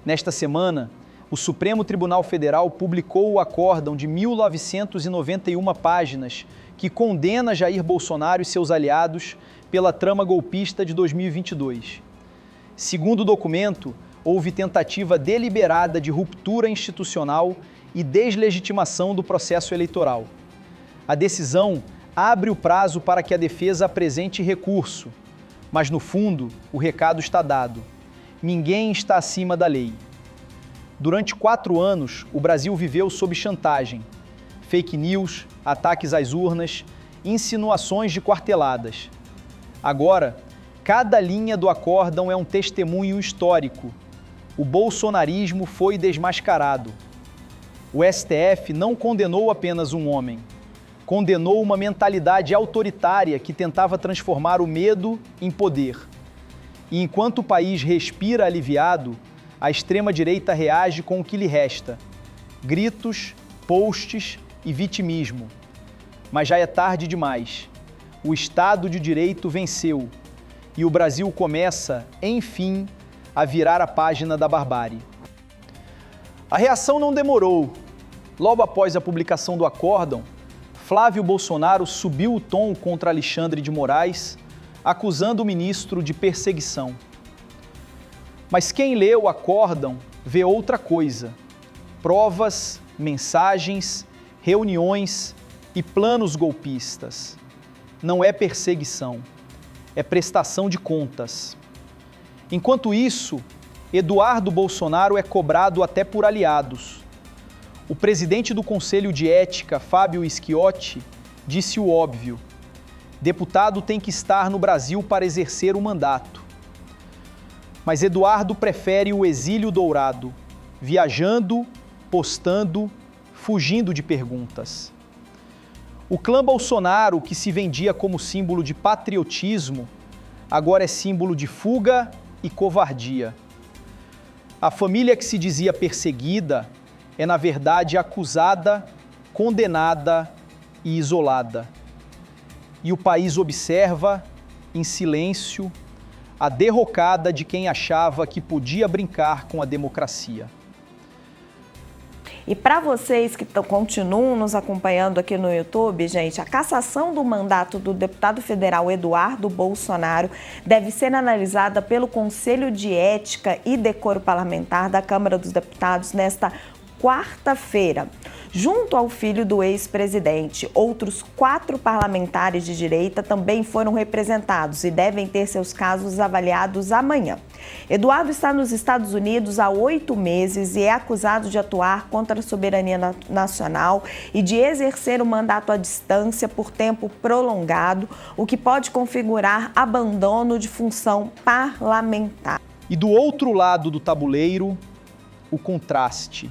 Nesta semana, o Supremo Tribunal Federal publicou o acórdão de 1991 páginas que condena Jair Bolsonaro e seus aliados pela trama golpista de 2022. Segundo o documento, houve tentativa deliberada de ruptura institucional e deslegitimação do processo eleitoral. A decisão abre o prazo para que a defesa apresente recurso, mas no fundo, o recado está dado. Ninguém está acima da lei. Durante 4 anos, o Brasil viveu sob chantagem, fake news, ataques às urnas, insinuações de quarteladas. Agora, cada linha do acórdão é um testemunho histórico. O bolsonarismo foi desmascarado. O STF não condenou apenas um homem, condenou uma mentalidade autoritária que tentava transformar o medo em poder. E enquanto o país respira aliviado, a extrema-direita reage com o que lhe resta: gritos, posts e vitimismo. Mas já é tarde demais. O Estado de Direito venceu e o Brasil começa, enfim, a virar a página da barbárie. A reação não demorou. Logo após a publicação do acórdão, Flávio Bolsonaro subiu o tom contra Alexandre de Moraes, acusando o ministro de perseguição. Mas quem lê o acórdão vê outra coisa: provas, mensagens, reuniões e planos golpistas. Não é perseguição, é prestação de contas. Enquanto isso, Eduardo Bolsonaro é cobrado até por aliados. O presidente do Conselho de Ética, Fábio Schiotti, disse o óbvio: deputado tem que estar no Brasil para exercer o mandato. Mas Eduardo prefere o exílio dourado, viajando, postando, fugindo de perguntas. O clã Bolsonaro, que se vendia como símbolo de patriotismo, agora é símbolo de fuga e covardia. A família que se dizia perseguida é, na verdade, acusada, condenada e isolada. E o país observa, em silêncio, a derrocada de quem achava que podia brincar com a democracia. E para vocês que continuam nos acompanhando aqui no YouTube, gente, a cassação do mandato do deputado federal Eduardo Bolsonaro deve ser analisada pelo Conselho de Ética e Decoro Parlamentar da Câmara dos Deputados nesta quarta-feira. Junto ao filho do ex-presidente, outros 4 parlamentares de direita também foram representados e devem ter seus casos avaliados amanhã. Eduardo está nos Estados Unidos há 8 meses e é acusado de atuar contra a soberania nacional e de exercer o mandato à distância por tempo prolongado, o que pode configurar abandono de função parlamentar. E do outro lado do tabuleiro, o contraste.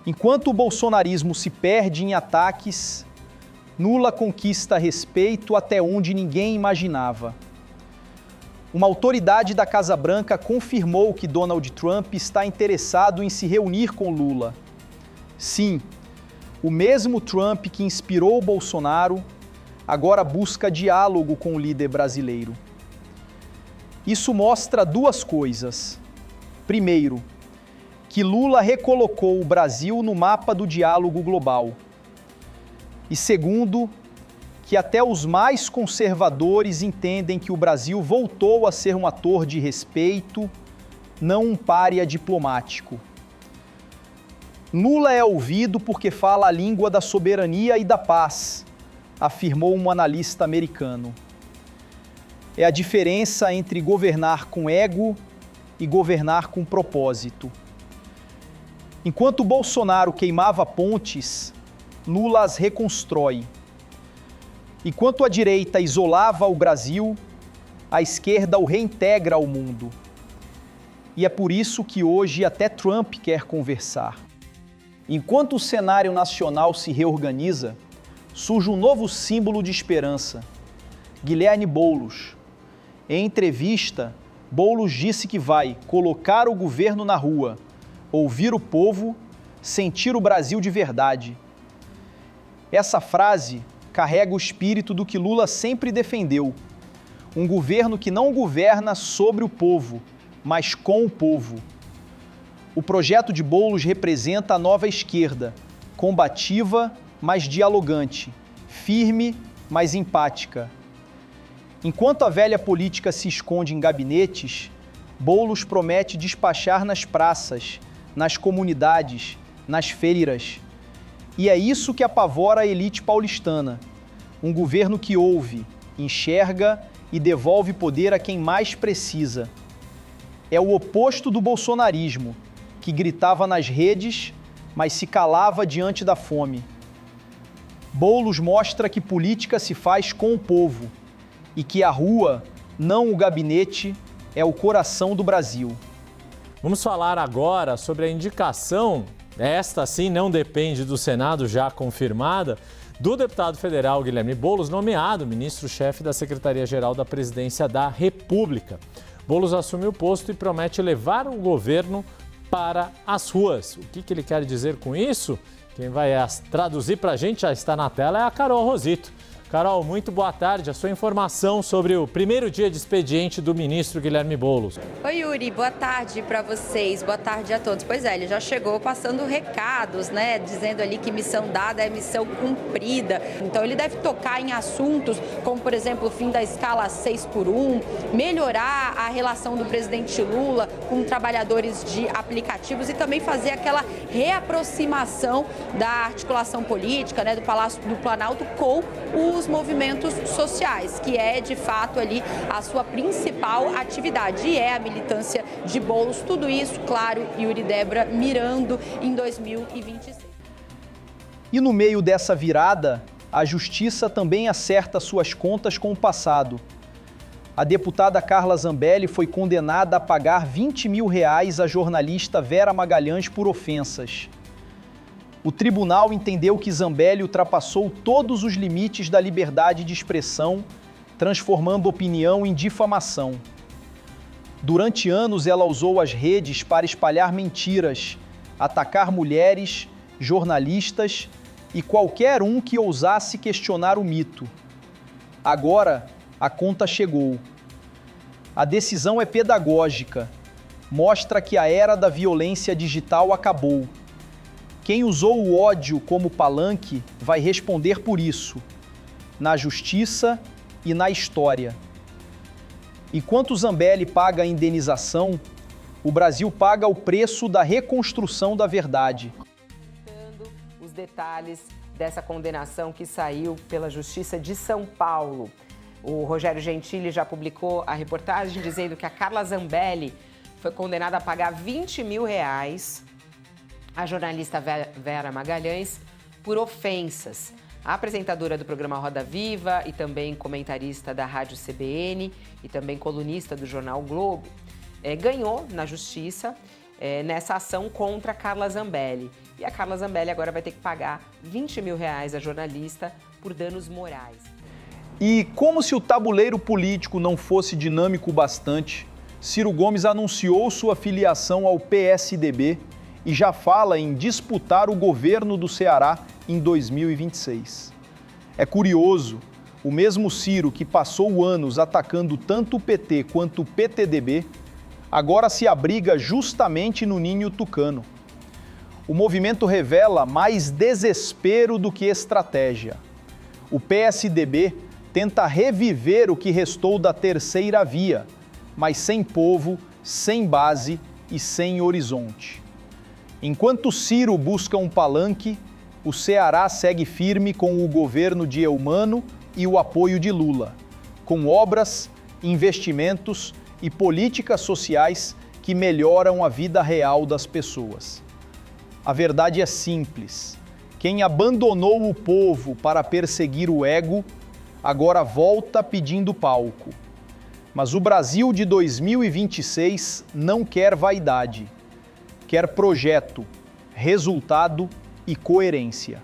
Enquanto o bolsonarismo se perde em ataques, Lula conquista respeito até onde ninguém imaginava. Uma autoridade da Casa Branca confirmou que Donald Trump está interessado em se reunir com Lula. Sim, o mesmo Trump que inspirou Bolsonaro agora busca diálogo com o líder brasileiro. Isso mostra 2 coisas. Primeiro, que Lula recolocou o Brasil no mapa do diálogo global. E segundo, que até os mais conservadores entendem que o Brasil voltou a ser um ator de respeito, não um pária diplomático. Lula é ouvido porque fala a língua da soberania e da paz, afirmou um analista americano. É a diferença entre governar com ego e governar com propósito. Enquanto Bolsonaro queimava pontes, Lula as reconstrói. Enquanto a direita isolava o Brasil, a esquerda o reintegra ao mundo. E é por isso que hoje até Trump quer conversar. Enquanto o cenário nacional se reorganiza, surge um novo símbolo de esperança: Guilherme Boulos. Em entrevista, Boulos disse que vai colocar o governo na rua, ouvir o povo, sentir o Brasil de verdade. Essa frase carrega o espírito do que Lula sempre defendeu: um governo que não governa sobre o povo, mas com o povo. O projeto de Boulos representa a nova esquerda, combativa, mas dialogante, firme, mas empática. Enquanto a velha política se esconde em gabinetes, Boulos promete despachar nas praças, nas comunidades, nas feiras. E é isso que apavora a elite paulistana. Um governo que ouve, enxerga e devolve poder a quem mais precisa. É o oposto do bolsonarismo, que gritava nas redes, mas se calava diante da fome. Boulos mostra que política se faz com o povo e que a rua, não o gabinete, é o coração do Brasil. Vamos falar agora sobre a indicação, esta sim não depende do Senado, já confirmada, do deputado federal Guilherme Boulos, nomeado ministro-chefe da Secretaria-Geral da Presidência da República. Boulos assumiu o posto e promete levar o governo para as ruas. O que ele quer dizer com isso? Quem vai traduzir para a gente, já está na tela, é a Carol Rosito. Carol, muito boa tarde. A sua informação sobre o primeiro dia de expediente do ministro Guilherme Boulos. Oi, Yuri. Boa tarde para vocês. Boa tarde a todos. Pois é, ele já chegou passando recados, né? Dizendo ali que missão dada é missão cumprida. Então, ele deve tocar em assuntos como, por exemplo, o fim da escala 6x1, melhorar a relação do presidente Lula com trabalhadores de aplicativos e também fazer aquela reaproximação da articulação política, né, do Palácio do Planalto com os movimentos sociais, que é de fato ali a sua principal atividade, e é a militância de Boulos. Tudo isso, claro, Yuri, Débora, mirando em 2026. E no meio dessa virada, a Justiça também acerta suas contas com o passado. A deputada Carla Zambelli foi condenada a pagar R$20 mil à jornalista Vera Magalhães por ofensas. O tribunal entendeu que Zambelli ultrapassou todos os limites da liberdade de expressão, transformando opinião em difamação. Durante anos, ela usou as redes para espalhar mentiras, atacar mulheres, jornalistas e qualquer um que ousasse questionar o mito. Agora, a conta chegou. A decisão é pedagógica. Mostra que a era da violência digital acabou. Quem usou o ódio como palanque vai responder por isso, na justiça e na história. Enquanto Zambelli paga a indenização, o Brasil paga o preço da reconstrução da verdade. Os detalhes dessa condenação que saiu pela Justiça de São Paulo. O Rogério Gentili já publicou a reportagem dizendo que a Carla Zambelli foi condenada a pagar R$20 mil a jornalista Vera Magalhães por ofensas. A apresentadora do programa Roda Viva e também comentarista da Rádio CBN e também colunista do jornal o Globo, ganhou na justiça nessa ação contra a Carla Zambelli. E a Carla Zambelli agora vai ter que pagar R$20 mil à jornalista por danos morais. E como se o tabuleiro político não fosse dinâmico bastante, Ciro Gomes anunciou sua filiação ao PSDB e já fala em disputar o governo do Ceará em 2026. É curioso, o mesmo Ciro que passou anos atacando tanto o PT quanto o PTDB, agora se abriga justamente no ninho tucano. O movimento revela mais desespero do que estratégia. O PSDB tenta reviver o que restou da terceira via, mas sem povo, sem base e sem horizonte. Enquanto Ciro busca um palanque, o Ceará segue firme com o governo de Eumano e o apoio de Lula, com obras, investimentos e políticas sociais que melhoram a vida real das pessoas. A verdade é simples. Quem abandonou o povo para perseguir o ego, agora volta pedindo palco. Mas o Brasil de 2026 não quer vaidade. Quer projeto, resultado e coerência.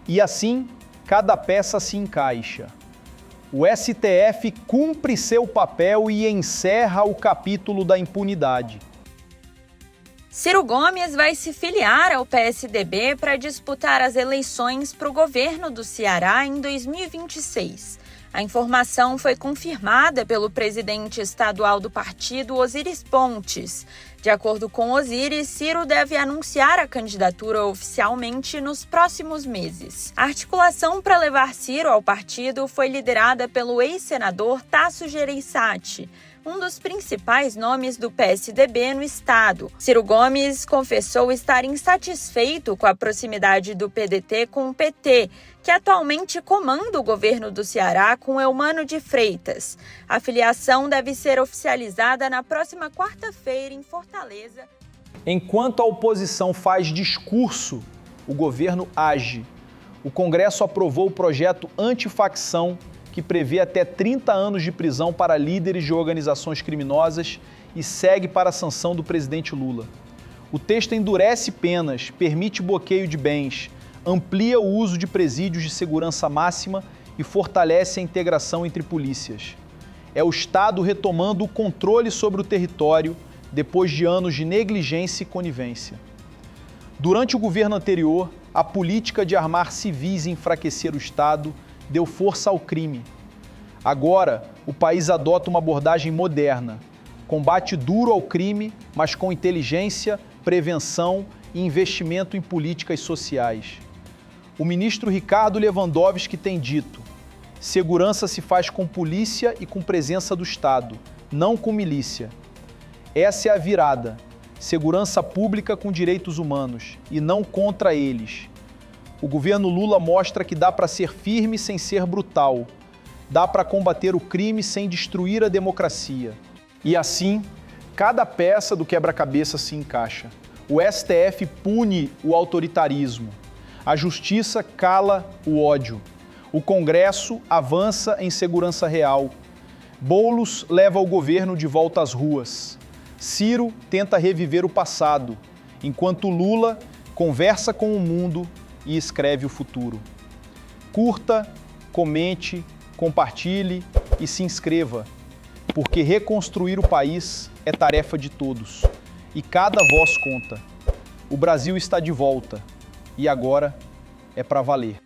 E assim, cada peça se encaixa. O STF cumpre seu papel e encerra o capítulo da impunidade. Ciro Gomes vai se filiar ao PSDB para disputar as eleições para o governo do Ceará em 2026. A informação foi confirmada pelo presidente estadual do partido, Osiris Pontes. De acordo com Osiris, Ciro deve anunciar a candidatura oficialmente nos próximos meses. A articulação para levar Ciro ao partido foi liderada pelo ex-senador Tasso Gereissati, um dos principais nomes do PSDB no estado. Ciro Gomes confessou estar insatisfeito com a proximidade do PDT com o PT, que atualmente comanda o governo do Ceará com Eumano de Freitas. A filiação deve ser oficializada na próxima quarta-feira em Fortaleza. Enquanto a oposição faz discurso, o governo age. O Congresso aprovou o projeto antifacção, que prevê até 30 anos de prisão para líderes de organizações criminosas e segue para a sanção do presidente Lula. O texto endurece penas, permite bloqueio de bens, amplia o uso de presídios de segurança máxima e fortalece a integração entre polícias. É o Estado retomando o controle sobre o território depois de anos de negligência e conivência. Durante o governo anterior, a política de armar civis e enfraquecer o Estado deu força ao crime. Agora, o país adota uma abordagem moderna, combate duro ao crime, mas com inteligência, prevenção e investimento em políticas sociais. O ministro Ricardo Lewandowski tem dito: segurança se faz com polícia e com presença do Estado, não com milícia. Essa é a virada. Segurança pública com direitos humanos e não contra eles. O governo Lula mostra que dá para ser firme sem ser brutal. Dá para combater o crime sem destruir a democracia. E assim, cada peça do quebra-cabeça se encaixa. O STF pune o autoritarismo. A justiça cala o ódio. O Congresso avança em segurança real. Boulos leva o governo de volta às ruas. Ciro tenta reviver o passado, enquanto Lula conversa com o mundo e escreve o futuro. Curta, comente, compartilhe e se inscreva, porque reconstruir o país é tarefa de todos e cada voz conta. O Brasil está de volta e agora é para valer.